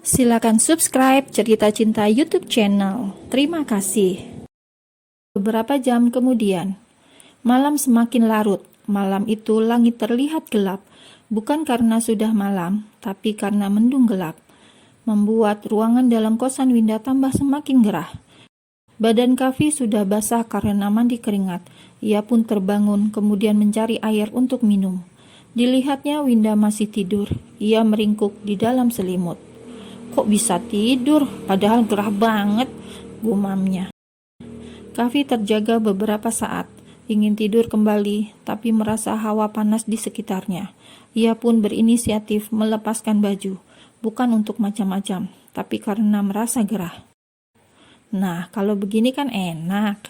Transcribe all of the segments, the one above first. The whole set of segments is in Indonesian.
Silakan subscribe Cerita Cinta YouTube channel. Terima kasih. Beberapa jam kemudian, malam semakin larut. Malam itu langit terlihat gelap, bukan karena sudah malam, tapi karena mendung gelap, membuat ruangan dalam kosan Winda tambah semakin gerah. Badan Kavi sudah basah karena mandi keringat. Ia pun terbangun, kemudian mencari air untuk minum. Dilihatnya Winda masih tidur. Ia meringkuk di dalam selimut. Kok bisa tidur? Padahal gerah banget, gumamnya. Kavi terjaga beberapa saat, ingin tidur kembali, tapi merasa hawa panas di sekitarnya. Ia pun berinisiatif melepaskan baju, bukan untuk macam-macam, tapi karena merasa gerah. Nah, kalau begini kan enak.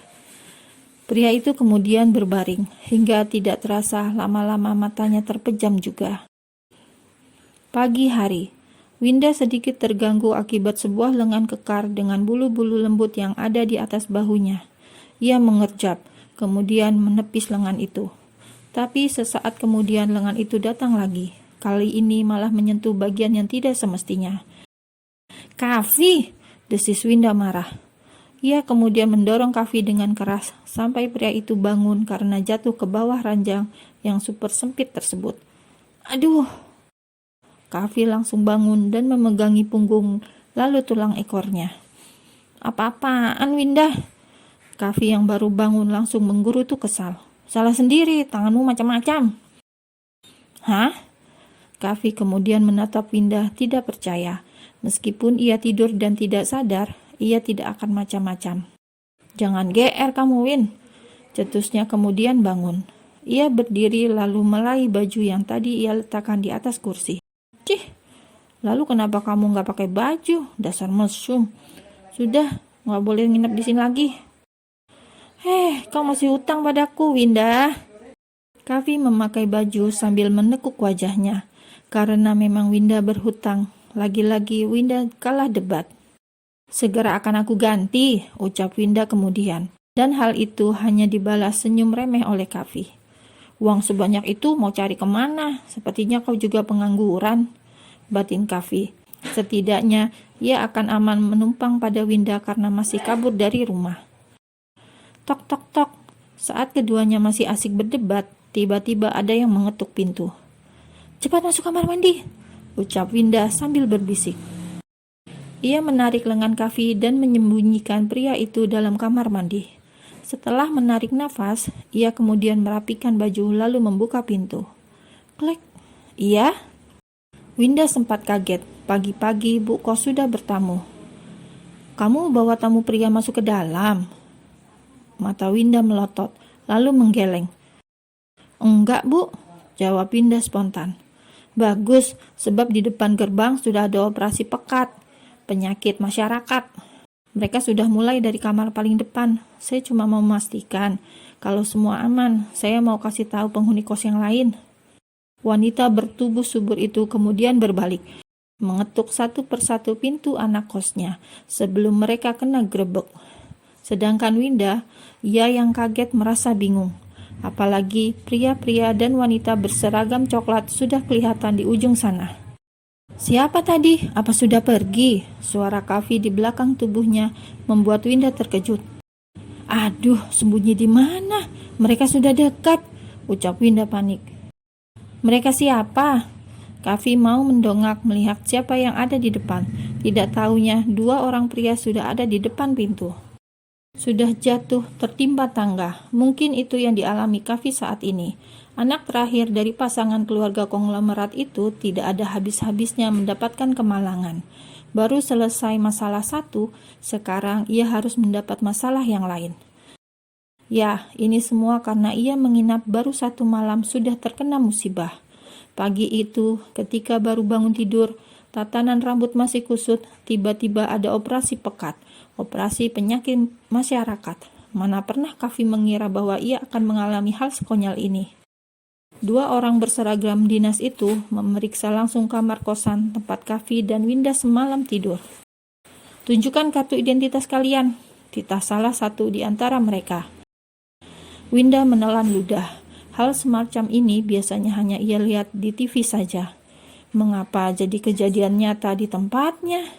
Pria itu kemudian berbaring, hingga tidak terasa lama-lama matanya terpejam juga. Pagi hari, Winda sedikit terganggu akibat sebuah lengan kekar dengan bulu-bulu lembut yang ada di atas bahunya. Ia mengerjap, kemudian menepis lengan itu. Tapi sesaat kemudian lengan itu datang lagi. Kali ini malah menyentuh bagian yang tidak semestinya. "Kavi!" desis Winda marah. Ia kemudian mendorong Kavi dengan keras sampai pria itu bangun karena jatuh ke bawah ranjang yang super sempit tersebut. "Aduh!" Kavi langsung bangun dan memegangi punggung lalu tulang ekornya. "Apa-apaan, Winda?" Kavi yang baru bangun langsung menggerutu kesal. "Salah sendiri, tanganmu macam-macam." "Hah?" Kavi kemudian menatap Winda tidak percaya. Meskipun ia tidur dan tidak sadar, ia tidak akan macam-macam. "Jangan GR kamu, Win." Cetusnya kemudian bangun. Ia berdiri lalu meraih baju yang tadi ia letakkan di atas kursi. "Cih, lalu kenapa kamu nggak pakai baju? Dasar mesum. Sudah, nggak boleh nginep di sini lagi." Kau masih hutang padaku, Winda." Kavi memakai baju sambil menekuk wajahnya. Karena memang Winda berhutang. Lagi-lagi Winda kalah debat. "Segera akan aku ganti," ucap Winda kemudian. Dan hal itu hanya dibalas senyum remeh oleh Kavi. "Uang sebanyak itu mau cari kemana? Sepertinya kau juga pengangguran," batin Kavi. Setidaknya ia akan aman menumpang pada Winda karena masih kabur dari rumah. Tok tok tok. Saat keduanya masih asik berdebat, tiba-tiba ada yang mengetuk pintu. "Cepat masuk kamar mandi," ucap Winda sambil berbisik. Ia menarik lengan Kavi dan menyembunyikan pria itu dalam kamar mandi. Setelah menarik nafas, ia kemudian merapikan baju lalu membuka pintu. Klek. "Iya?" Winda sempat kaget. Pagi-pagi Bu Kos sudah bertamu. "Kamu bawa tamu pria masuk ke dalam?" Mata Winda melotot, lalu menggeleng. "Enggak, Bu," jawab Winda spontan. "Bagus, sebab di depan gerbang sudah ada operasi pekat, penyakit masyarakat. Mereka sudah mulai dari kamar paling depan. Saya cuma mau memastikan kalau semua aman. Saya mau kasih tahu penghuni kos yang lain." Wanita bertubuh subur itu kemudian berbalik, mengetuk satu persatu pintu anak kosnya sebelum mereka kena grebek. Sedangkan Winda, ia yang kaget merasa bingung. Apalagi pria-pria dan wanita berseragam coklat sudah kelihatan di ujung sana. "Siapa tadi? Apa sudah pergi?" Suara Kavi di belakang tubuhnya membuat Winda terkejut. "Aduh, sembunyi di mana? Mereka sudah dekat," ucap Winda panik. "Mereka siapa?" Kavi mau mendongak melihat siapa yang ada di depan. Tidak tahunya dua orang pria sudah ada di depan pintu. Sudah jatuh tertimpa tangga. Mungkin itu yang dialami Kavi saat ini. Anak terakhir dari pasangan keluarga konglomerat itu tidak ada habis-habisnya mendapatkan kemalangan. Baru selesai masalah satu, sekarang ia harus mendapat masalah yang lain. Ya, ini semua karena ia menginap baru satu malam sudah terkena musibah. Pagi itu, ketika baru bangun tidur, tatanan rambut masih kusut, tiba-tiba ada operasi pekat. Operasi penyakit masyarakat. Mana pernah Kavi mengira bahwa ia akan mengalami hal sekonyol ini. Dua orang berseragam dinas itu memeriksa langsung kamar kosan tempat Kavi dan Winda semalam tidur. "Tunjukkan kartu identitas kalian," titah salah satu di antara mereka. Winda menelan ludah. Hal semacam ini biasanya hanya ia lihat di TV saja. Mengapa jadi kejadian nyata di tempatnya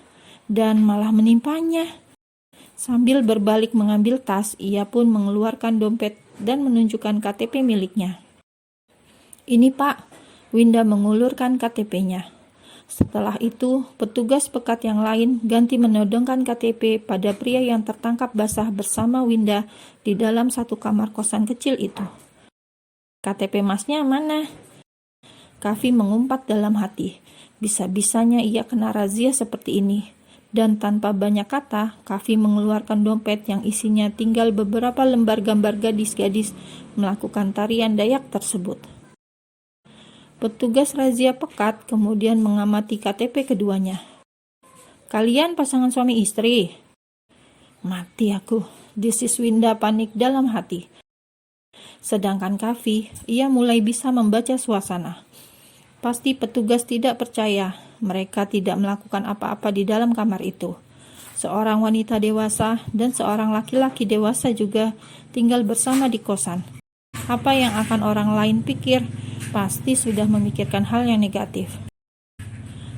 dan malah menimpanya? Sambil berbalik mengambil tas, ia pun mengeluarkan dompet dan menunjukkan KTP miliknya. "Ini Pak," Winda mengulurkan KTP-nya. Setelah itu, petugas pekat yang lain ganti menodongkan KTP pada pria yang tertangkap basah bersama Winda di dalam satu kamar kosan kecil itu. "KTP Masnya mana?" Kavi mengumpat dalam hati. Bisa-bisanya ia kena razia seperti ini. Dan tanpa banyak kata, Kavi mengeluarkan dompet yang isinya tinggal beberapa lembar gambar gadis-gadis melakukan tarian Dayak tersebut. Petugas razia pekat kemudian mengamati KTP keduanya. "Kalian pasangan suami istri?" "Mati aku," desis Winda panik dalam hati. Sedangkan Kavi, ia mulai bisa membaca suasana. Pasti petugas tidak percaya mereka tidak melakukan apa-apa di dalam kamar itu. Seorang wanita dewasa dan seorang laki-laki dewasa juga tinggal bersama di kosan. Apa yang akan orang lain pikir? Pasti sudah memikirkan hal yang negatif.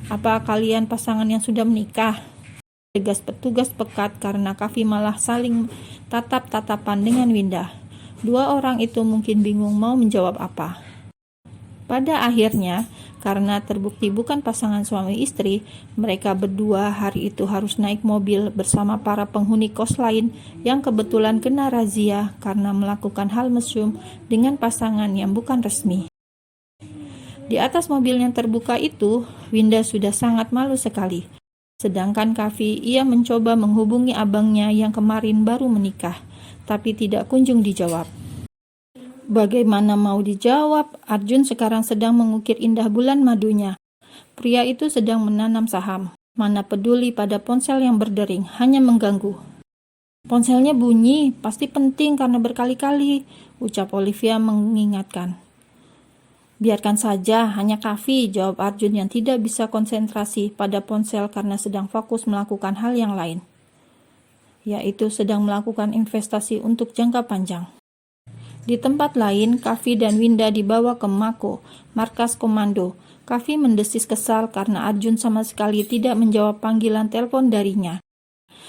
"Apa kalian pasangan yang sudah menikah?" tegas petugas pekat karena Kavi malah saling tatap-tatapan dengan Winda. Dua orang itu mungkin bingung mau menjawab apa. Pada akhirnya, karena terbukti bukan pasangan suami istri, mereka berdua hari itu harus naik mobil bersama para penghuni kos lain yang kebetulan kena razia karena melakukan hal mesum dengan pasangan yang bukan resmi. Di atas mobil yang terbuka itu, Winda sudah sangat malu sekali. Sedangkan Kavi, ia mencoba menghubungi abangnya yang kemarin baru menikah, tapi tidak kunjung dijawab. Bagaimana mau dijawab? Arjun sekarang sedang mengukir indah bulan madunya. Pria itu sedang menanam saham. Mana peduli pada ponsel yang berdering, hanya mengganggu. "Ponselnya bunyi, pasti penting karena berkali-kali," ucap Olivia mengingatkan. "Biarkan saja, hanya Kavi," jawab Arjun yang tidak bisa konsentrasi pada ponsel karena sedang fokus melakukan hal yang lain, yaitu sedang melakukan investasi untuk jangka panjang. Di tempat lain, Kavi dan Winda dibawa ke Mako, markas komando. Kavi mendesis kesal karena Arjun sama sekali tidak menjawab panggilan telepon darinya.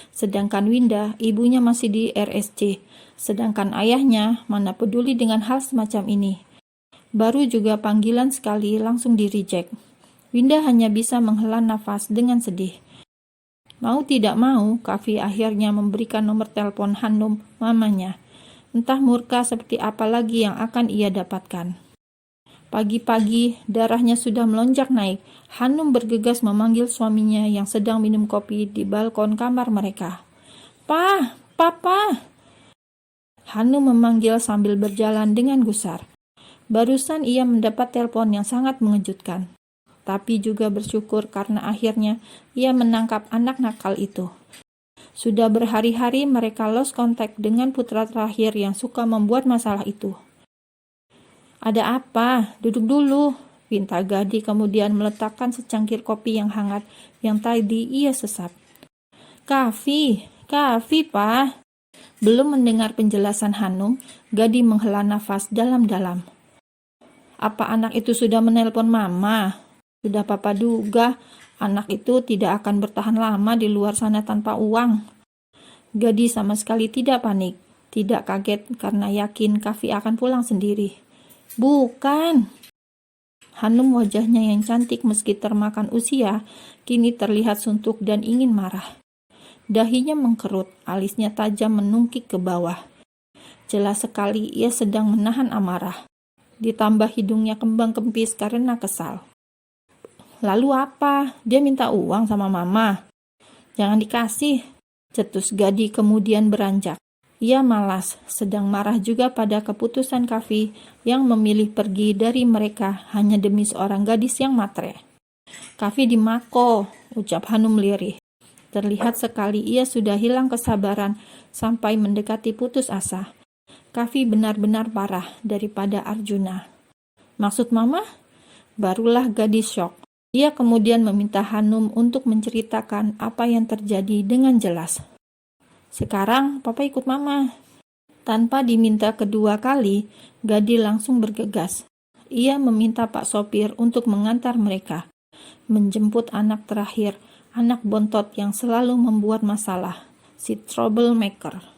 Sedangkan Winda, ibunya masih di RSC. Sedangkan ayahnya mana peduli dengan hal semacam ini. Baru juga panggilan sekali langsung di-reject. Winda hanya bisa menghela nafas dengan sedih. Mau tidak mau, Kavi akhirnya memberikan nomor telepon Hanum, mamanya. Entah murka seperti apa lagi yang akan ia dapatkan. Pagi-pagi, darahnya sudah melonjak naik. Hanum bergegas memanggil suaminya yang sedang minum kopi di balkon kamar mereka. "Pa, Papa!" Hanum memanggil sambil berjalan dengan gusar. Barusan ia mendapat telepon yang sangat mengejutkan. Tapi juga bersyukur karena akhirnya ia menangkap anak nakal itu. Sudah berhari-hari mereka lost contact dengan putra terakhir yang suka membuat masalah itu. "Ada apa? Duduk dulu," pinta Gadi kemudian meletakkan secangkir kopi yang hangat yang tadi ia sesap. Kavi, Pa." Belum mendengar penjelasan Hanum, Gadi menghela nafas dalam-dalam. "Apa anak itu sudah menelpon Mama? Sudah Papa duga. Anak itu tidak akan bertahan lama di luar sana tanpa uang." Gadi sama sekali tidak panik, tidak kaget karena yakin Kavi akan pulang sendiri. "Bukan." Hanum wajahnya yang cantik meski termakan usia, kini terlihat suntuk dan ingin marah. Dahinya mengkerut, alisnya tajam menungkik ke bawah. Jelas sekali ia sedang menahan amarah. Ditambah hidungnya kembang kempis karena kesal. "Lalu apa? Dia minta uang sama Mama." "Jangan dikasih," cetus Gadi kemudian beranjak. Ia malas, sedang marah juga pada keputusan Kavi yang memilih pergi dari mereka hanya demi seorang gadis yang matre. "Kavi di Mako," ucap Hanum lirih. Terlihat sekali ia sudah hilang kesabaran sampai mendekati putus asa. Kavi benar-benar parah daripada Arjuna. "Maksud Mama?" Barulah gadis syok. Ia kemudian meminta Hanum untuk menceritakan apa yang terjadi dengan jelas. "Sekarang Papa ikut Mama." Tanpa diminta kedua kali, Gadi langsung bergegas. Ia meminta Pak Sopir untuk mengantar mereka. menjemput anak terakhir, anak bontot yang selalu membuat masalah, si troublemaker.